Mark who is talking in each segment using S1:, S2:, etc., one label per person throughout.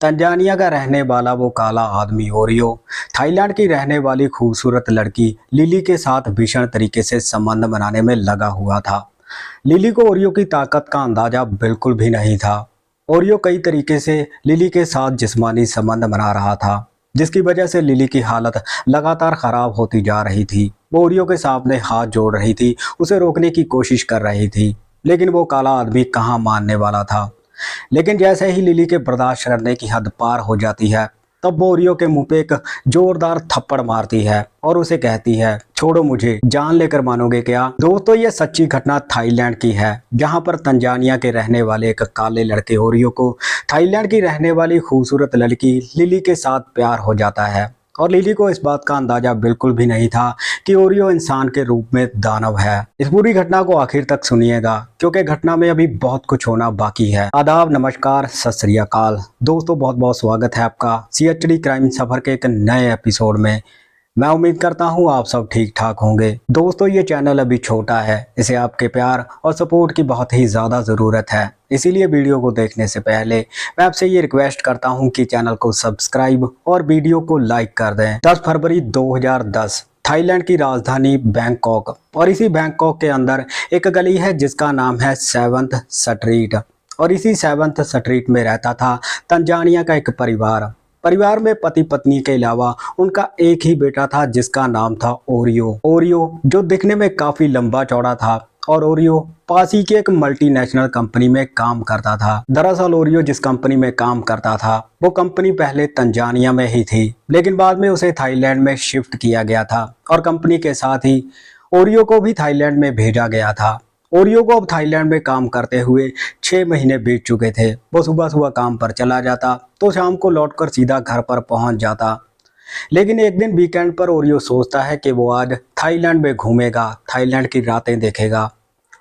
S1: Tanzania का रहने वाला वो काला आदमी ओरियो थाईलैंड की रहने वाली खूबसूरत लड़की लिली के साथ भीषण तरीके से संबंध बनाने में लगा हुआ था। लिली को ओरियो की ताकत का अंदाजा बिल्कुल भी नहीं था। ओरियो कई तरीके से लिली के साथ जिस्मानी संबंध बना रहा था, जिसकी वजह से लिली की हालत लगातार खराब होती जा रही थी। वो ओरियो के सामने हाथ जोड़ रही थी, उसे रोकने की कोशिश कर रही थी, लेकिन वो काला आदमी कहाँ मानने वाला था। लेकिन जैसे ही लिली के बर्दाश्त करने की हद पार हो जाती है, तब वो ओरियो के मुंह पे एक जोरदार थप्पड़ मारती है और उसे कहती है, छोड़ो मुझे, जान लेकर मानोगे क्या। दोस्तों, ये सच्ची घटना थाईलैंड की है, जहां पर तंजानिया के रहने वाले एक काले लड़के ओरियो को थाईलैंड की रहने वाली खूबसूरत लड़की लिली के साथ प्यार हो जाता है। और लिली को इस बात का अंदाजा बिल्कुल भी नहीं था कि ओरियो इंसान के रूप में दानव है। इस पूरी घटना को आखिर तक सुनिएगा, क्योंकि घटना में अभी बहुत कुछ होना बाकी है। आदाब, नमस्कार, सत श्री अकाल। दोस्तों, बहुत बहुत स्वागत है आपका CHD क्राइम सफर के एक नए एपिसोड में। मैं उम्मीद करता हूँ आप सब ठीक ठाक होंगे। दोस्तों, ये चैनल अभी छोटा है, इसे आपके प्यार और सपोर्ट की बहुत ही ज़्यादा ज़रूरत है। इसीलिए वीडियो को देखने से पहले मैं आपसे ये रिक्वेस्ट करता हूँ कि चैनल को सब्सक्राइब और वीडियो को लाइक कर दें। 10 फरवरी 2010 थाईलैंड की राजधानी बैंकॉक, और इसी बैंकॉक के अंदर एक गली है जिसका नाम है 7th स्ट्रीट। और इसी 7th स्ट्रीट में रहता था तंजानिया का एक परिवार में पति पत्नी के अलावा उनका एक ही बेटा था, जिसका नाम था ओरियो, जो दिखने में काफी लंबा चौड़ा था। और ओरियो पास ही की एक मल्टीनेशनल कंपनी में काम करता था। दरअसल ओरियो जिस कंपनी में काम करता था, वो कंपनी पहले तंजानिया में ही थी, लेकिन बाद में उसे थाईलैंड में शिफ्ट किया गया था, और कंपनी के साथ ही ओरियो को भी थाईलैंड में भेजा गया था। ओरियो को अब थाईलैंड में काम करते हुए 6 महीने बीत चुके थे। वो सुबह सुबह काम पर चला जाता तो शाम को लौटकर सीधा घर पर पहुंच जाता। लेकिन एक दिन वीकेंड पर ओरियो सोचता है कि वो आज थाईलैंड में घूमेगा, थाईलैंड की रातें देखेगा।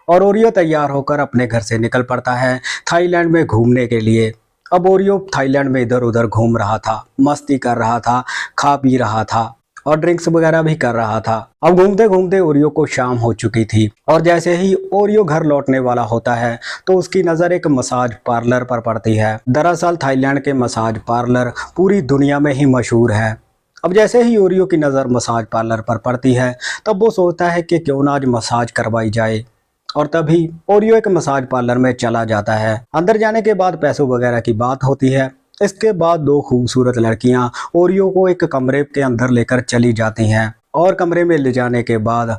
S1: और ओरियो तैयार होकर अपने घर से निकल पड़ता है थाईलैंड में घूमने के लिए। अब ओरियो थाईलैंड में इधर उधर घूम रहा था, मस्ती कर रहा था, खा पी रहा था और ड्रिंक्स वगैरह भी कर रहा था। अब घूमते घूमते ओरियो को शाम हो चुकी थी, और जैसे ही ओरियो घर लौटने वाला होता है तो उसकी नज़र एक मसाज पार्लर पर पड़ती है। दरअसल थाईलैंड के मसाज पार्लर पूरी दुनिया में ही मशहूर है। अब जैसे ही ओरियो की नज़र मसाज पार्लर पर पड़ती है, तब वो सोचता है कि क्यों ना आज मसाज करवाई जाए। और तभी ओरियो एक मसाज पार्लर में चला जाता है। अंदर जाने के बाद पैसों वगैरह की बात होती है। इसके बाद 2 खूबसूरत लड़कियां ओरियो को एक कमरे के अंदर लेकर चली जाती हैं, और कमरे में ले जाने के बाद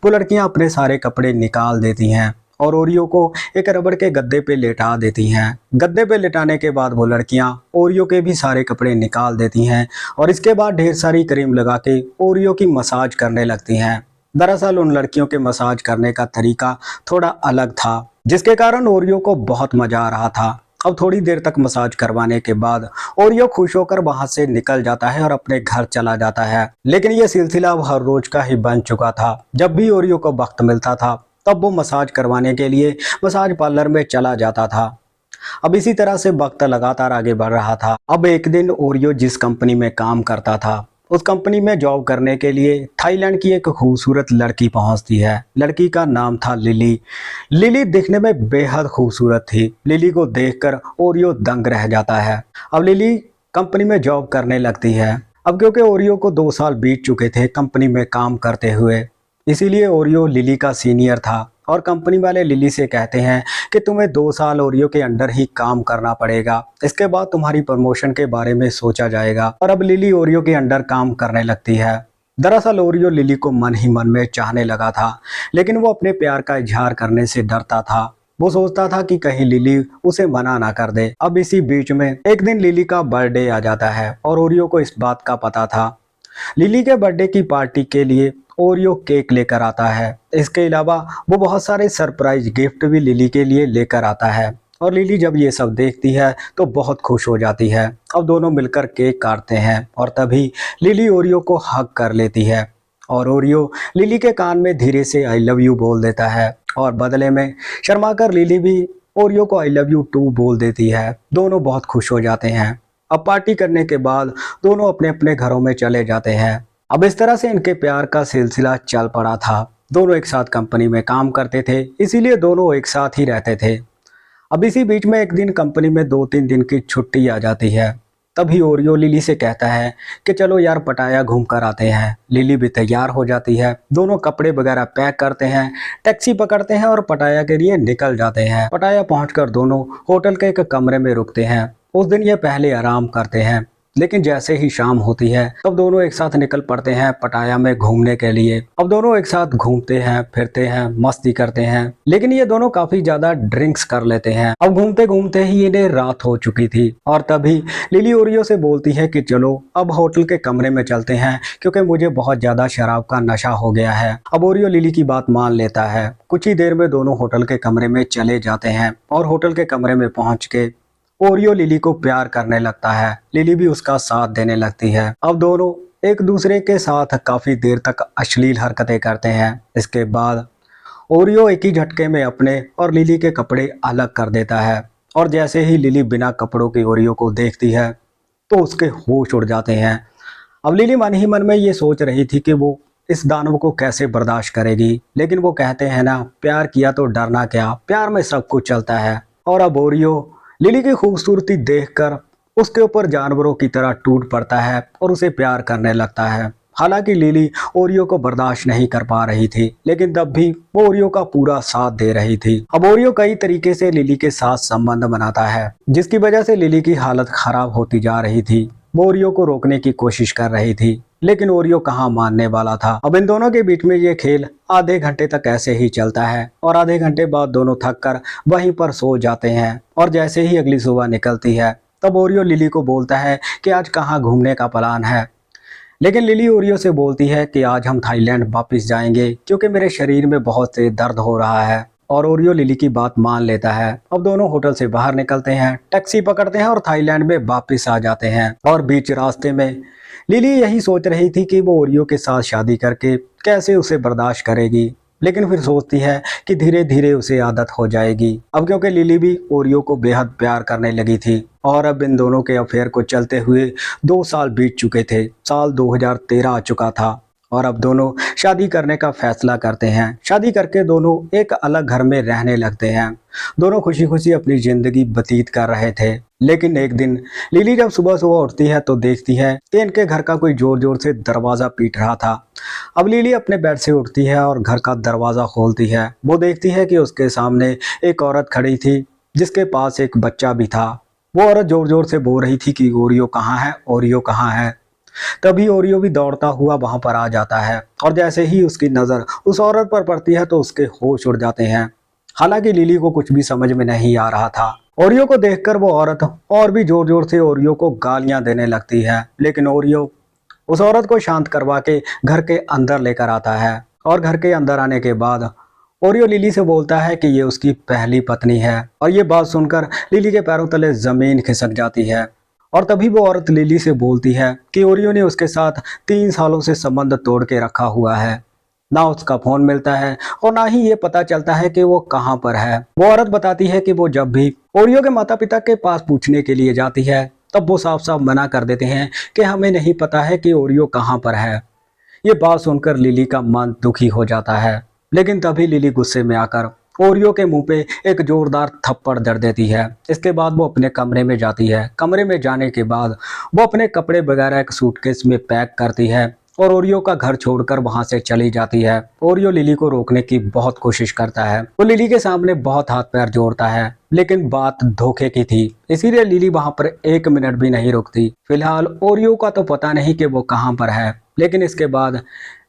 S1: वो लड़कियां अपने सारे कपड़े निकाल देती हैं और ओरियो को एक रबड़ के गद्दे पे लेटा देती हैं। गद्दे पे लेटाने के बाद वो लड़कियां ओरियो के भी सारे कपड़े निकाल देती हैं, और इसके बाद ढेर सारी क्रीम लगा के ओरियो की मसाज करने लगती हैं। दरअसल उन लड़कियों के मसाज करने का तरीका थोड़ा अलग था, जिसके कारण ओरियो को बहुत मजा आ रहा था। अब थोड़ी देर तक मसाज करवाने के बाद ओरियो खुश होकर वहां से निकल जाता है और अपने घर चला जाता है। लेकिन यह सिलसिला अब हर रोज का ही बन चुका था। जब भी ओरियो को वक्त मिलता था, तब वो मसाज करवाने के लिए मसाज पार्लर में चला जाता था। अब इसी तरह से वक्त लगातार आगे बढ़ रहा था। अब एक दिन ओरियो जिस कंपनी में काम करता था, उस कंपनी में जॉब करने के लिए थाईलैंड की एक खूबसूरत लड़की पहुंचती है। लड़की का नाम था लिली। लिली दिखने में बेहद खूबसूरत थी। लिली को देखकर ओरियो दंग रह जाता है। अब लिली कंपनी में जॉब करने लगती है। अब क्योंकि ओरियो को 2 साल बीत चुके थे कंपनी में काम करते हुए, इसीलिए ओरियो लिली का सीनियर था, और कंपनी वाले लिली से कहते हैं कि तुम्हें 2 साल ओरियो के अंडर ही काम करना पड़ेगा, इसके बाद तुम्हारी प्रमोशन के बारे में सोचा जाएगा। और अब लिली ओरियो के अंडर काम करने लगती है। दरअसल ओरियो लिली को मन ही मन में चाहने लगा था, लेकिन वो अपने प्यार का इजहार करने से डरता था। वो सोचता था कि कहीं लिली उसे मना ना कर दे। अब इसी बीच में एक दिन लिली का बर्थडे आ जाता है, और ओरियो को इस बात का पता था। लिली के बर्थडे की पार्टी के लिए ओरियो केक लेकर आता है। इसके अलावा वो बहुत सारे सरप्राइज गिफ्ट भी लिली के लिए लेकर आता है, और लिली जब ये सब देखती है तो बहुत खुश हो जाती है। अब दोनों मिलकर केक काटते हैं, और तभी लिली ओरियो को हग कर लेती है, और ओरियो लिली के कान में धीरे से आई लव यू बोल देता है, और बदले में शर्माकर लिली भी ओरियो को आई लव यू टू बोल देती है। दोनों बहुत खुश हो जाते हैं। अब पार्टी करने के बाद दोनों अपने अपने घरों में चले जाते हैं। अब इस तरह से इनके प्यार का सिलसिला चल पड़ा था। दोनों एक साथ कंपनी में काम करते थे, इसीलिए दोनों एक साथ ही रहते थे। अब इसी बीच में एक दिन कंपनी में 2-3 दिन की छुट्टी आ जाती है। तभी ओरियो लिली से कहता है कि चलो यार पटाया घूम कर आते हैं। लिली भी तैयार हो जाती है, दोनों कपड़े वगैरह पैक करते हैं, टैक्सी पकड़ते हैं और पटाया के लिए निकल जाते हैं। पटाया पहुंचकर दोनों होटल के एक कमरे में रुकते हैं। उस दिन ये पहले आराम करते हैं, लेकिन जैसे ही शाम होती है तब दोनों एक साथ निकल पड़ते हैं पटाया में घूमने के लिए। अब दोनों एक साथ घूमते हैं, फिरते हैं, मस्ती करते हैं, लेकिन ये दोनों काफी ज्यादा ड्रिंक्स कर लेते हैं। अब घूमते घूमते ही इन्हें रात हो चुकी थी और तभी लिली ओरियो से बोलती है कि चलो अब होटल के कमरे में चलते हैं, क्योंकि मुझे बहुत ज्यादा शराब का नशा हो गया है। अब ओरियो लिली की बात मान लेता है। कुछ ही देर में दोनों होटल के कमरे में चले जाते हैं और होटल के कमरे में पहुंच के ओरियो लिली को प्यार करने लगता है। लिली भी उसका साथ देने लगती है। अब दोनों एक दूसरे के साथ काफी देर तक अश्लील हरकतें करते हैं। इसके बाद ओरियो एक ही झटके में अपने और लिली के कपड़े अलग कर देता है और जैसे ही लिली बिना कपड़ों के ओरियो को देखती है तो उसके होश उड़ जाते हैं। अब लिली मन ही मन में ये सोच रही थी कि वो इस दानव को कैसे बर्दाश्त करेगी, लेकिन वो कहते हैं ना, प्यार किया तो डरना क्या, प्यार में सब कुछ चलता है। और अब ओरियो लिली की खूबसूरती देखकर उसके ऊपर जानवरों की तरह टूट पड़ता है और उसे प्यार करने लगता है। हालांकि लिली ओरियो को बर्दाश्त नहीं कर पा रही थी, लेकिन तब भी वो ओरियो का पूरा साथ दे रही थी। अब ओरियो कई तरीके से लिली के साथ संबंध बनाता है, जिसकी वजह से लिली की हालत खराब होती जा रही थी। वो ओरियो को रोकने की कोशिश कर रही थी, लेकिन ओरियो कहाँ मानने वाला था। अब इन दोनों के बीच में ये खेल आधे घंटे तक ऐसे ही चलता है और आधे घंटे बाद दोनों थक कर वहीं पर सो जाते हैं। और जैसे ही अगली सुबह निकलती है तब ओरियो लिली को बोलता है कि आज कहाँ घूमने का प्लान है, लेकिन लिली ओरियो से बोलती है कि आज हम थाईलैंड वापस जाएंगे, क्योंकि मेरे शरीर में बहुत से दर्द हो रहा है। और ओरियो लिली की बात मान लेता है। अब दोनों होटल से बाहर निकलते हैं, टैक्सी पकड़ते हैं और थाईलैंड में वापस आ जाते हैं। और बीच रास्ते में लिली यही सोच रही थी कि वो ओरियो के साथ शादी करके कैसे उसे बर्दाश्त करेगी, लेकिन फिर सोचती है कि धीरे धीरे उसे आदत हो जाएगी। अब क्योंकि लिली भी ओरियो को बेहद प्यार करने लगी थी और अब इन दोनों के अफेयर को चलते हुए 2 साल बीत चुके थे। साल 2013 आ चुका था और अब दोनों शादी करने का फैसला करते हैं। शादी करके दोनों एक अलग घर में रहने लगते हैं। दोनों खुशी खुशी अपनी जिंदगी व्यतीत कर रहे थे, लेकिन एक दिन लिली जब सुबह सुबह उठती है तो देखती है कि इनके घर का कोई जोर जोर से दरवाज़ा पीट रहा था। अब लिली अपने बेड से उठती है और घर का दरवाज़ा खोलती है। वो देखती है कि उसके सामने एक औरत खड़ी थी, जिसके पास एक बच्चा भी था। वो औरत जोर जोर से बोल रही थी कि ओरियो कहाँ है, ओरियो कहाँ है। तभी ओरियो भी दौड़ता हुआ वहां पर आ जाता है और जैसे ही उसकी नज़र उस औरत पर पड़ती है तो उसके होश उड़ जाते हैं। हालांकि लिली को कुछ भी समझ में नहीं आ रहा था। ओरियो को देखकर वो औरत और भी जोर जोर से ओरियो को गालियां देने लगती है, लेकिन ओरियो उस औरत को शांत करवा के घर के अंदर लेकर आता है। और घर के अंदर आने के बाद ओरियो लिली से बोलता है कि ये उसकी पहली पत्नी है। और ये बात सुनकर लिली के पैरों तले जमीन खिसक जाती है। और तभी वो औरत लिली से बोलती है कि ओरियो ने उसके साथ 3 सालों से संबंध तोड़ के रखा हुआ है। ना उसका फोन मिलता है और ना ही ये पता चलता है कि वो कहाँ पर है। वो औरत बताती है कि वो जब भी ओरियो के माता पिता के पास पूछने के लिए जाती है तब वो साफ साफ मना कर देते हैं कि हमें नहीं पता है कि ओरियो कहाँ पर है। ये बात सुनकर लिली का मन दुखी हो जाता है, लेकिन तभी लिली गुस्से में आकर ओरियो के मुंह पे एक जोरदार थप्पड़ जड़ देती है। इसके बाद वो अपने कमरे में जाती है। कमरे में जाने के बाद वो अपने कपड़े वगैरह एक सूटकेस में पैक करती है और ओरियो का घर छोड़कर वहां से चली जाती है। ओरियो लिली को रोकने की बहुत कोशिश करता है। वो लिली के सामने बहुत हाथ पैर जोड़ता है, लेकिन बात धोखे की थी, इसीलिए लिली वहां पर 1 मिनट भी नहीं रुकती। फिलहाल ओरियो का तो पता नहीं कि वो कहाँ पर है, लेकिन इसके बाद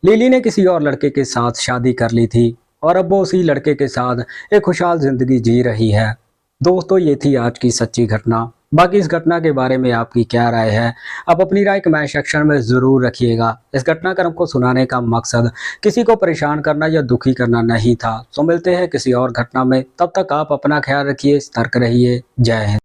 S1: लिली ने किसी और लड़के के साथ शादी कर ली थी और अब वो उसी लड़के के साथ एक खुशहाल जिंदगी जी रही है। दोस्तों, ये थी आज की सच्ची घटना। बाकी इस घटना के बारे में आपकी क्या राय है, आप अपनी राय कमेंट सेक्शन में ज़रूर रखिएगा। इस घटनाक्रम को सुनाने का मकसद किसी को परेशान करना या दुखी करना नहीं था। तो मिलते हैं किसी और घटना में, तब तक आप अपना ख्याल रखिए, सतर्क रहिए। जय हिंद।